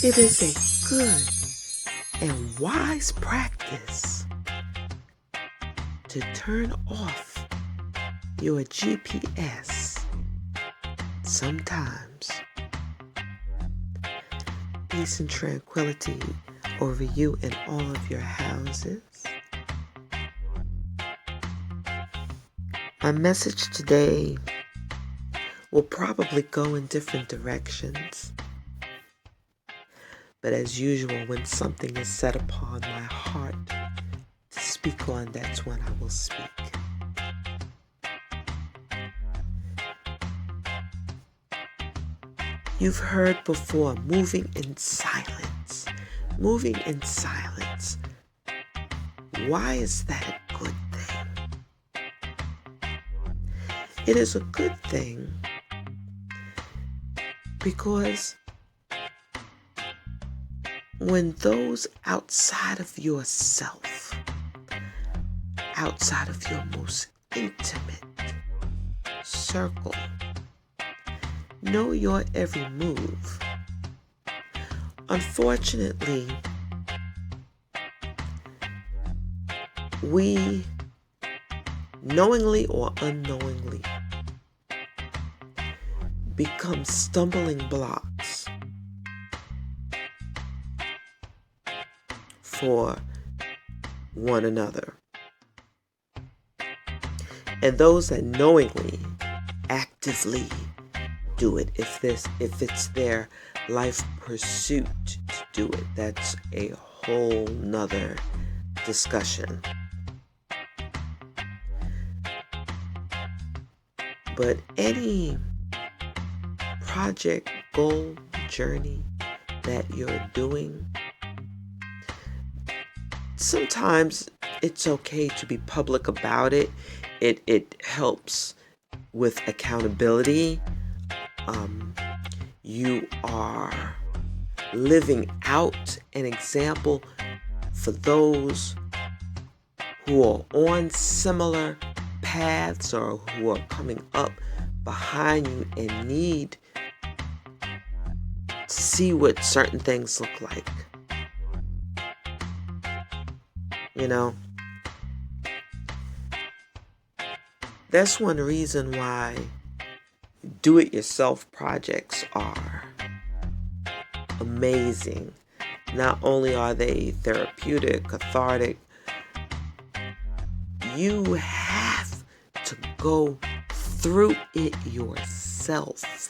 It is a good and wise practice to turn off your GPS sometimes. Peace and tranquility over you and all of your houses. My message today will probably go in different directions. But as usual, when something is set upon my heart to speak on, that's when I will speak. You've heard before, moving in silence. Moving in silence. Why is that a good thing? It is a good thing because when those outside of yourself, outside of your most intimate circle, know your every move, unfortunately, we knowingly or unknowingly become stumbling blocks for one another. And those that knowingly, actively do it, if it's their life pursuit to do it, that's a whole nother discussion. But any project, goal, journey that you're doing, sometimes it's okay to be public about it. It helps with accountability. You are living out an example for those who are on similar paths or who are coming up behind you and need to see what certain things look like. You know, that's one reason why do-it-yourself projects are amazing. Not only are they therapeutic, cathartic, you have to go through it yourself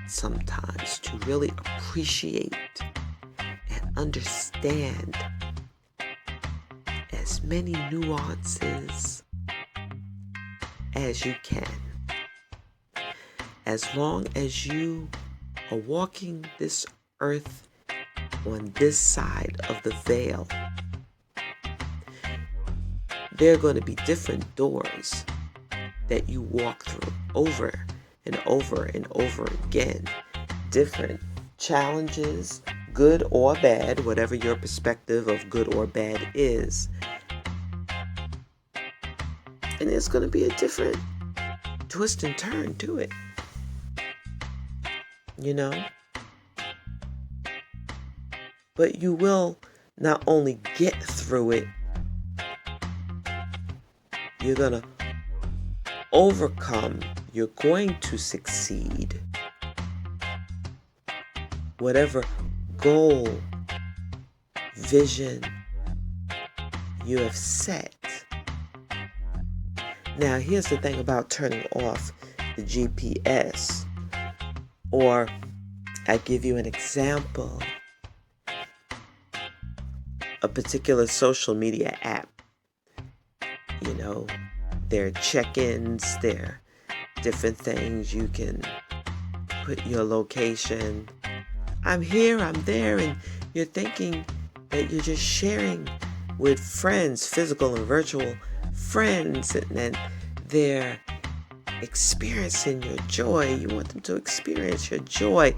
sometimes to really appreciate and understand as many nuances as you can. As long as you are walking this earth on this side of the veil, there are going to be different doors that you walk through over and over and over again. Different challenges, good or bad, whatever your perspective of good or bad is. And there's going to be a different twist and turn to it. You know? But you will not only get through it, you're going to overcome, you're going to succeed. Whatever goal, vision you have set. Now, here's the thing about turning off the GPS. Or, I give you an example. A particular social media app. You know, there are check-ins, there are different things. You can put your location. I'm here, I'm there, and you're thinking that you're just sharing with friends, physical and virtual friends, and then they're experiencing your joy. You want them to experience your joy.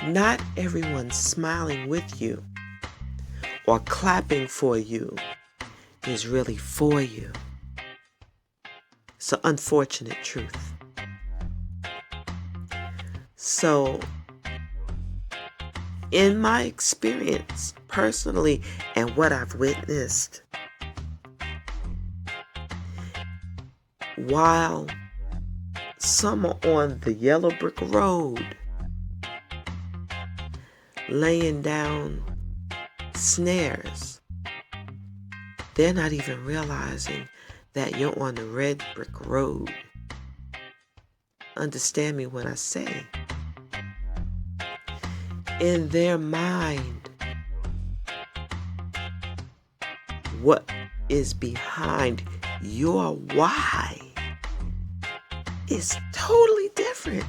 Not everyone's smiling with you or clapping for you is really for you. It's an unfortunate truth. So in my experience personally and what I've witnessed, while some are on the yellow brick road laying down snares, they're not even realizing that you're on the red brick road. Understand me when I say, in their mind, what is behind your why is totally different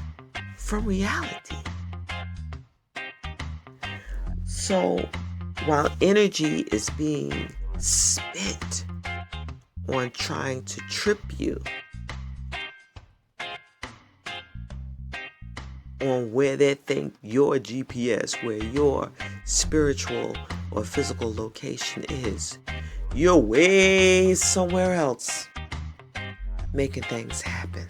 from reality. So while energy is being spent on trying to trip you on where they think your GPS, where your spiritual or physical location is, you're way somewhere else making things happen.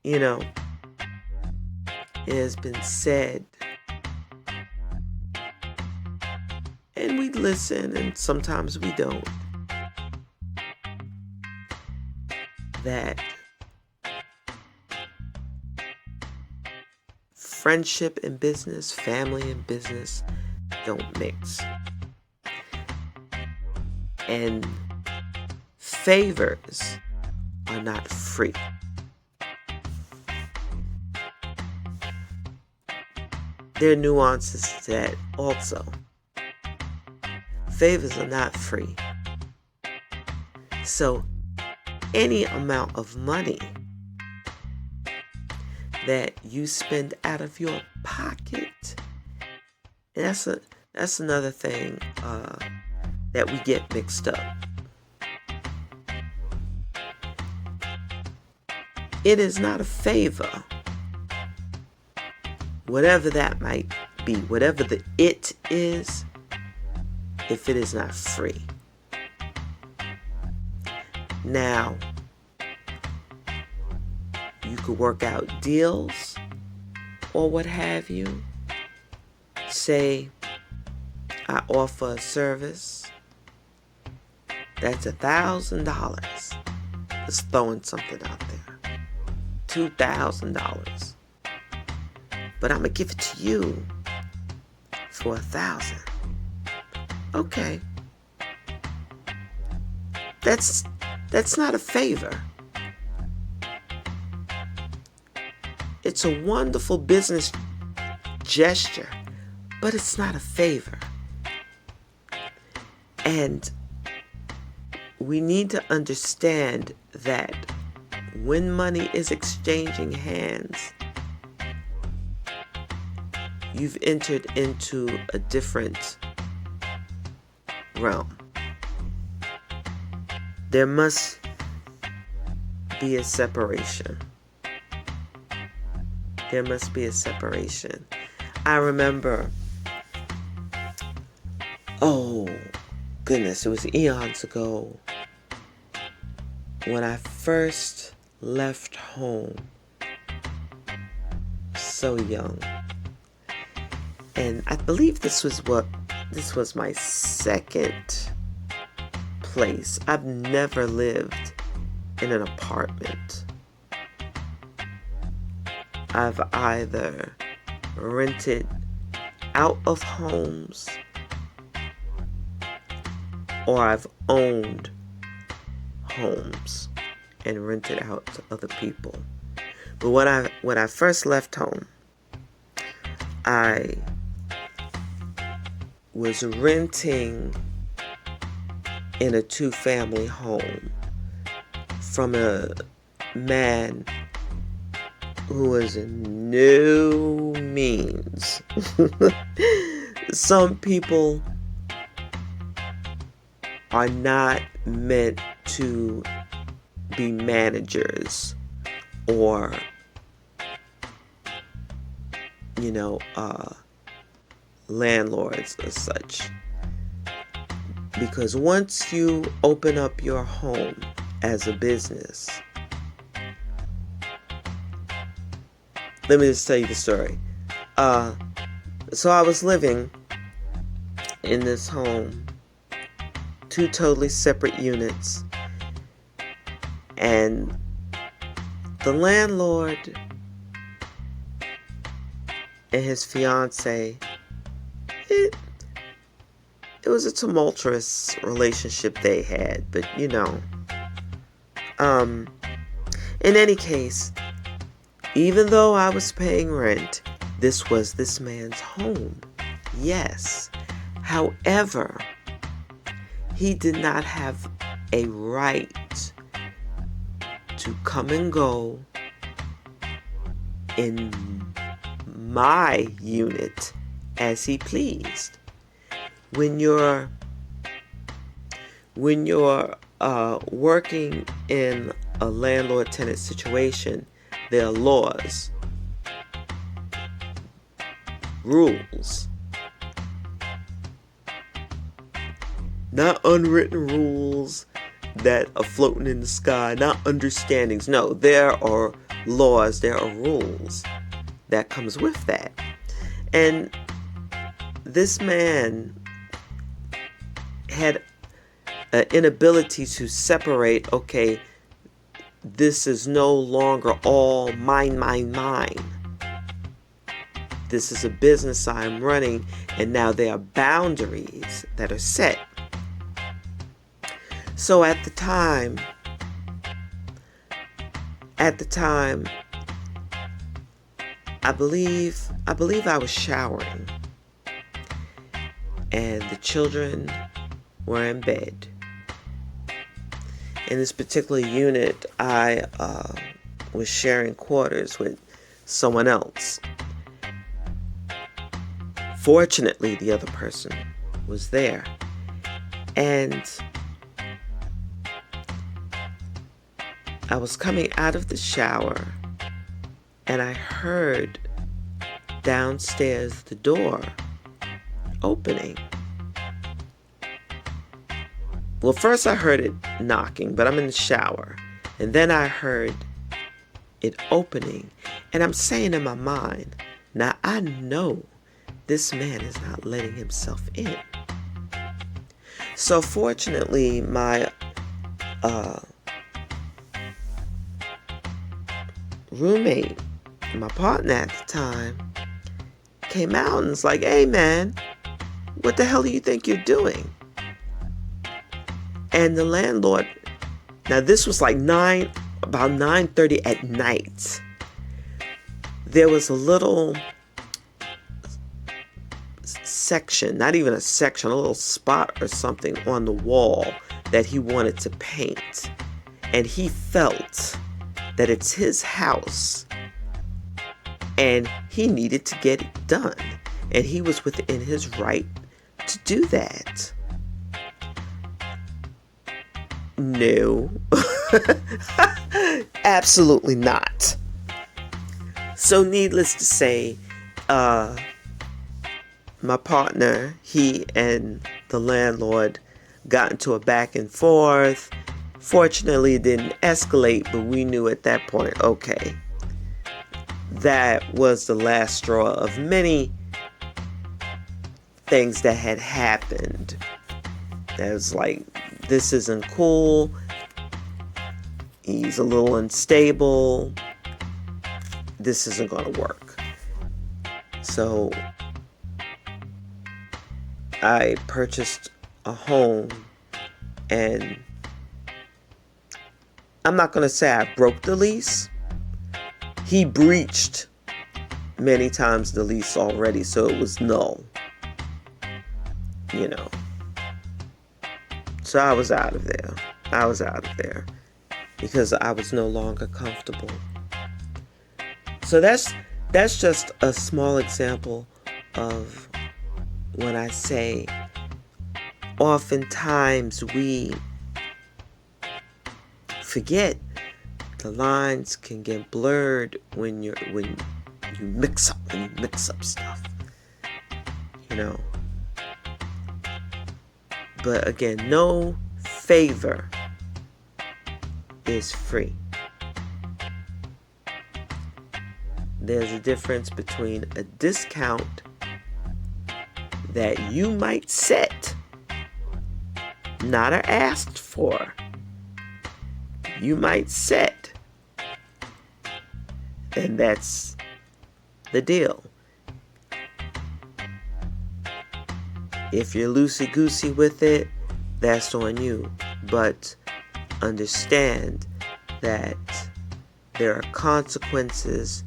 You know, it has been said, and we listen and sometimes we don't, that friendship and business, family and business don't mix. And favors are not free. There are nuances to that also. Favors are not free. So any amount of money that you spend out of your pocket, and that's another thing that we get mixed up. It is not a favor, whatever that might be, whatever the it is, if it is not free. Now, you could work out deals or what have you. Say, I offer a service that's $1,000. Just throwing something out there. $2,000. But I'm going to give it to you for $1,000. Okay. That's not a favor. It's a wonderful business gesture, but it's not a favor. And we need to understand that when money is exchanging hands, you've entered into a different realm. There must be a separation. There must be a separation. I remember, oh goodness, it was eons ago when I first left home, so young. And I believe this was my second place. I've never lived in an apartment. I've either rented out of homes or I've owned homes and rented out to other people. But when I first left home, I was renting in a 2-family home from a man who was in no means. Some people are not meant to be managers or, landlords as such. Because once you open up your home as a business, let me just tell you the story. So I was living in this home, 2 totally separate units, and the landlord and his fiance, it was a tumultuous relationship they had, but in any case, even though I was paying rent, this was this man's home. Yes. However, he did not have a right to come and go in my unit as he pleased. When you're working in a landlord-tenant situation, there are laws, rules, not unwritten rules that are floating in the sky, not understandings. No, there are laws, there are rules that comes with that. And this man had an inability to separate, okay, this is no longer all mine. This is a business I'm running, and now there are boundaries that are set. So at the time, I believe I was showering, and the children were in bed. In this particular unit, I was sharing quarters with someone else. Fortunately, the other person was there. And I was coming out of the shower, and I heard downstairs the door opening. Well, first I heard it knocking, but I'm in the shower. And then I heard it opening. And I'm saying in my mind, now I know this man is not letting himself in. So fortunately, my roommate, my partner at the time, came out and was like, hey man, what the hell do you think you're doing? And the landlord, now this was like about 9:30 at night. There was a little section, not even a section, a little spot or something on the wall that he wanted to paint. And he felt that it's his house and he needed to get it done. And he was within his right to do that. No. Absolutely not. So needless to say, my partner, he and the landlord got into a back and forth. Fortunately, it didn't escalate, but we knew at that point, okay, that was the last straw of many things that had happened. That was like, this isn't cool. He's a little unstable. This isn't going to work. So I purchased a home, and I'm not going to say I broke the lease. He breached many times the lease already, so it was null. So I was out of there. Because I was no longer comfortable. So that's just a small example of when I say oftentimes we forget the lines can get blurred when you mix up stuff. But again, no favor is free. There's a difference between a discount that you might set, not are asked for, you might set, and that's the deal. If you're loosey-goosey with it, that's on you. But understand that there are consequences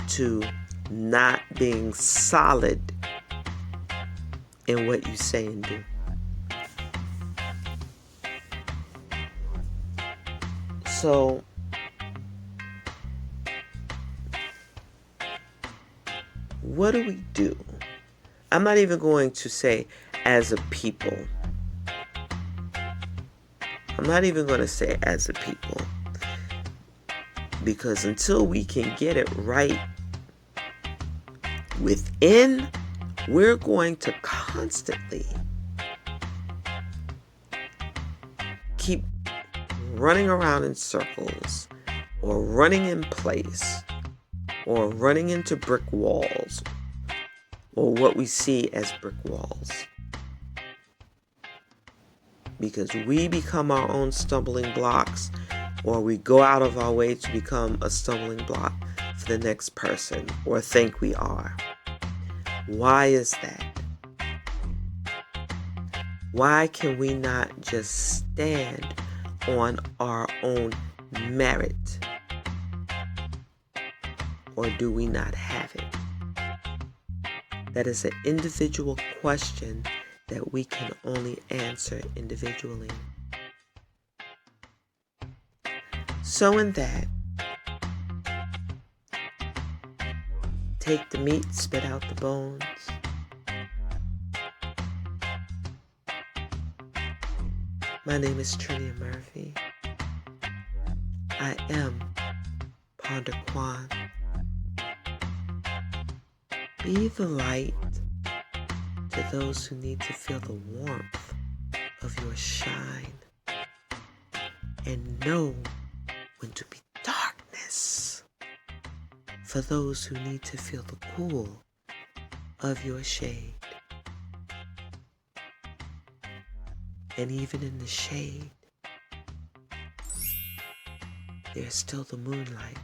to not being solid in what you say and do. So, what do we do? I'm not even going to say as a people. I'm not even going to say as a people. Because until we can get it right within, we're going to constantly keep running around in circles, or running in place, or running into brick walls, or what we see as brick walls. Because we become our own stumbling blocks, or we go out of our way to become a stumbling block for the next person, or think we are. Why is that? Why can we not just stand on our own merit? Or do we not have it? That is an individual question that we can only answer individually. So in that, take the meat, spit out the bones. My name is Trinia Murphy. I am Ponder Qwan. Be the light to those who need to feel the warmth of your shine, and know when to be darkness for those who need to feel the cool of your shade. And even in the shade, there's still the moonlight.